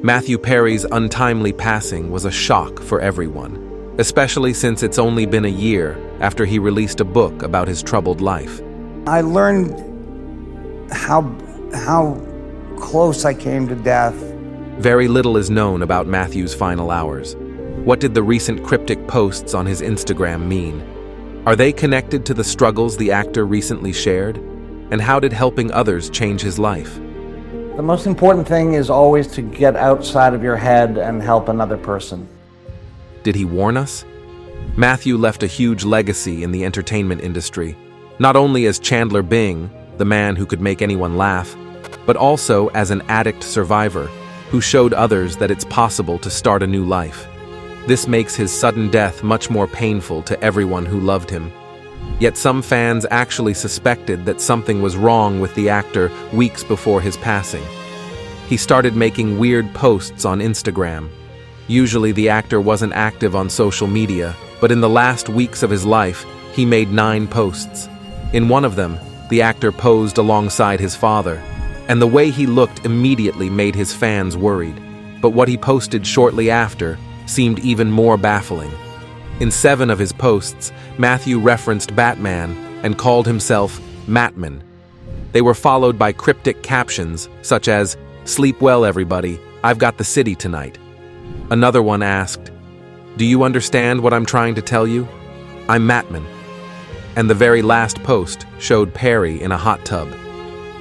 Matthew Perry's untimely passing was a shock for everyone, especially since it's only been a year after he released a book about his troubled life. I learned how close I came to death. Very little is known about Matthew's final hours. What did the recent cryptic posts on his Instagram mean? Are they connected to the struggles the actor recently shared? And how did helping others change his life? The most important thing is always to get outside of your head and help another person. Did he warn us? Matthew left a huge legacy in the entertainment industry, not only as Chandler Bing, the man who could make anyone laugh, but also as an addict survivor who showed others that it's possible to start a new life. This makes his sudden death much more painful to everyone who loved him. Yet some fans actually suspected that something was wrong with the actor weeks before his passing. He started making weird posts on Instagram. Usually the actor wasn't active on social media, but in the last weeks of his life, he made 9 posts. In one of them, the actor posed alongside his father, and the way he looked immediately made his fans worried. But what he posted shortly after seemed even more baffling. In 7 of his posts, Matthew referenced Batman and called himself Matman. They were followed by cryptic captions such as, "Sleep well, everybody, I've got the city tonight." Another one asked, "Do you understand what I'm trying to tell you? I'm Matman." And the very last post showed Perry in a hot tub.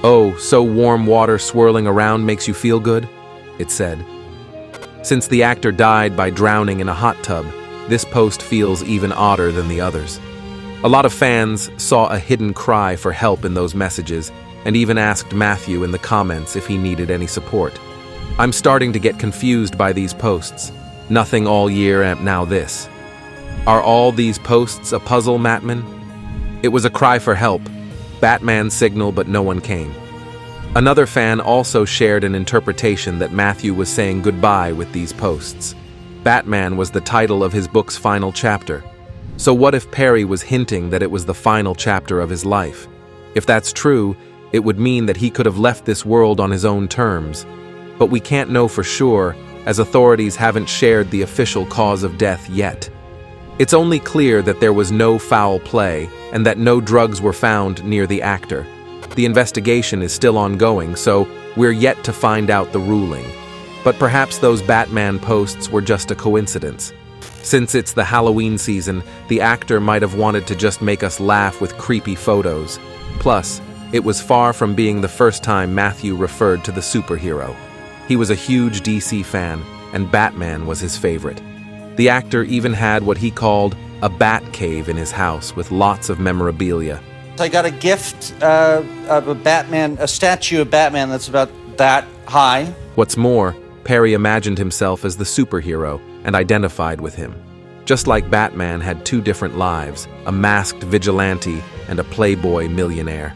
"Oh, so warm water swirling around makes you feel good?" it said. Since the actor died by drowning in a hot tub, this post feels even odder than the others. A lot of fans saw a hidden cry for help in those messages and even asked Matthew in the comments if he needed any support. I'm starting to get confused by these posts. Nothing all year and now this. Are all these posts a puzzle, Matman? It was a cry for help. Batman signal, but no one came. Another fan also shared an interpretation that Matthew was saying goodbye with these posts. Batman was the title of his book's final chapter. So what if Perry was hinting that it was the final chapter of his life? If that's true, it would mean that he could have left this world on his own terms. But we can't know for sure, as authorities haven't shared the official cause of death yet. It's only clear that there was no foul play and that no drugs were found near the actor. The investigation is still ongoing, so we're yet to find out the ruling. But perhaps those Batman posts were just a coincidence. Since it's the Halloween season, the actor might have wanted to just make us laugh with creepy photos. Plus, it was far from being the first time Matthew referred to the superhero. He was a huge DC fan, and Batman was his favorite. The actor even had what he called a bat cave in his house with lots of memorabilia. I got a gift of a statue of Batman that's about that high. What's more, Perry imagined himself as the superhero and identified with him. Just like Batman had 2 different lives, a masked vigilante and a playboy millionaire.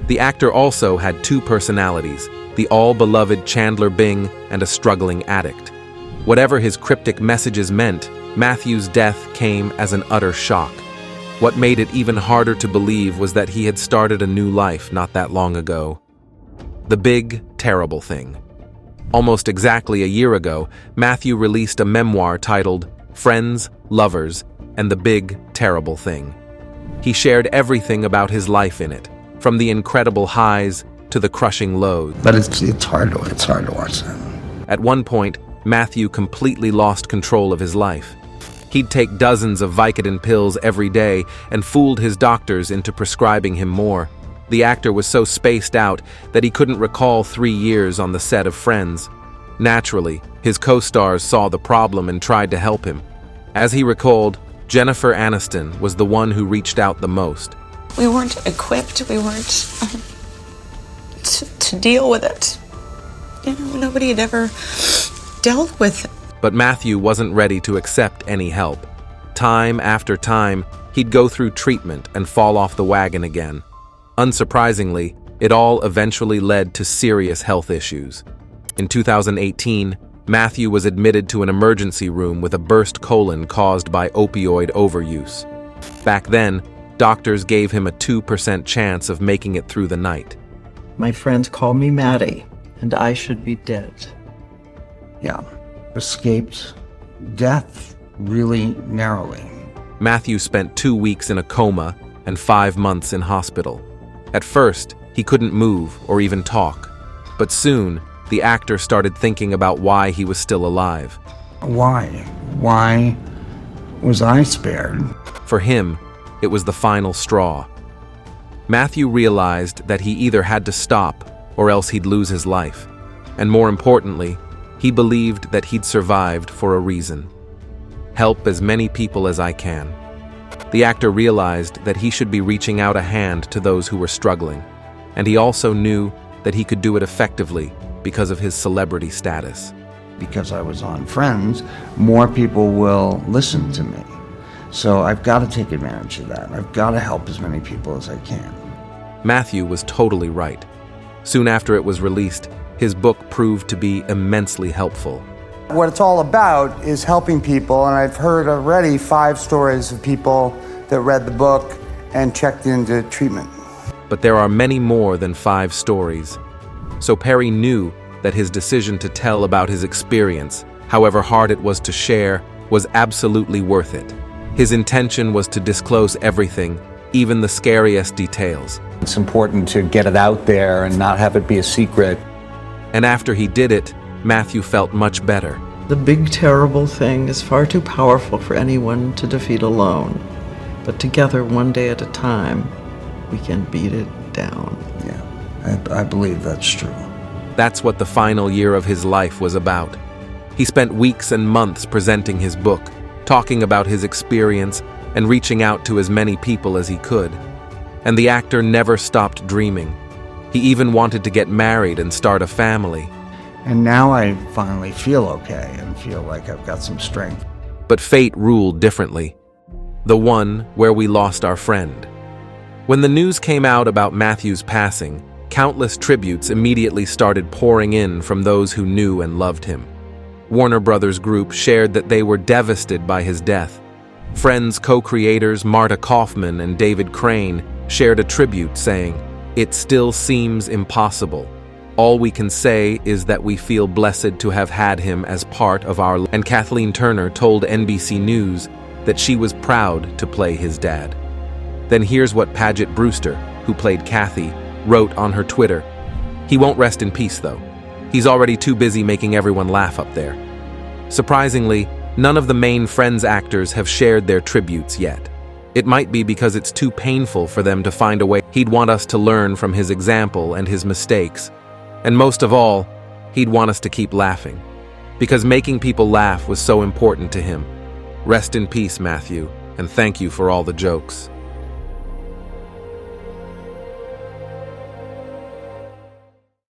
The actor also had 2 personalities, the all-beloved Chandler Bing and a struggling addict. Whatever his cryptic messages meant, Matthew's death came as an utter shock. What made it even harder to believe was that he had started a new life not that long ago. The big, terrible thing. Almost exactly a year ago, Matthew released a memoir titled Friends, Lovers, and the Big, Terrible Thing. He shared everything about his life in it, from the incredible highs to the crushing lows. But it's hard to watch that. At one point, Matthew completely lost control of his life. He'd take dozens of Vicodin pills every day and fooled his doctors into prescribing him more. The actor was so spaced out that he couldn't recall 3 years on the set of Friends. Naturally, his co-stars saw the problem and tried to help him. As he recalled, Jennifer Aniston was the one who reached out the most. We weren't equipped, we weren't to deal with it. Nobody had ever dealt with it. But Matthew wasn't ready to accept any help. Time after time, he'd go through treatment and fall off the wagon again. Unsurprisingly, it all eventually led to serious health issues. In 2018, Matthew was admitted to an emergency room with a burst colon caused by opioid overuse. Back then, doctors gave him a 2% chance of making it through the night. My friends call me Maddie, and I should be dead. Yeah. Escaped death really narrowly. Matthew spent 2 weeks in a coma and 5 months in hospital. At first, he couldn't move or even talk. But soon, the actor started thinking about why he was still alive. Why? Why was I spared? For him, it was the final straw. Matthew realized that he either had to stop or else he'd lose his life. And more importantly, he believed that he'd survived for a reason. Help as many people as I can. The actor realized that he should be reaching out a hand to those who were struggling, and he also knew that he could do it effectively because of his celebrity status. Because I was on Friends, more people will listen to me. So I've got to take advantage of that. I've got to help as many people as I can. Matthew was totally right. Soon after it was released, his book proved to be immensely helpful. What it's all about is helping people, and I've heard already 5 stories of people that read the book and checked into treatment. But there are many more than 5 stories. So Perry knew that his decision to tell about his experience, however hard it was to share, was absolutely worth it. His intention was to disclose everything, even the scariest details. It's important to get it out there and not have it be a secret. And after he did it, Matthew felt much better. The big terrible thing is far too powerful for anyone to defeat alone. But together, one day at a time, we can beat it down. Yeah, I believe that's true. That's what the final year of his life was about. He spent weeks and months presenting his book, talking about his experience, and reaching out to as many people as he could. And the actor never stopped dreaming. He even wanted to get married and start a family. And now I finally feel okay and feel like I've got some strength. But fate ruled differently. The one where we lost our friend. When the news came out about Matthew's passing, countless tributes immediately started pouring in from those who knew and loved him. Warner Brothers Group shared that they were devastated by his death. Friends co-creators Marta Kaufman and David Crane shared a tribute saying, "It still seems impossible. All we can say is that we feel blessed to have had him as part of our..." And Kathleen Turner told NBC News that she was proud to play his dad. Then here's what Paget Brewster, who played Kathy, wrote on her Twitter. "He won't rest in peace, though. He's already too busy making everyone laugh up there." Surprisingly, none of the main Friends actors have shared their tributes yet. It might be because it's too painful for them to find a way. He'd want us to learn from his example and his mistakes. And most of all, he'd want us to keep laughing. Because making people laugh was so important to him. Rest in peace, Matthew, and thank you for all the jokes.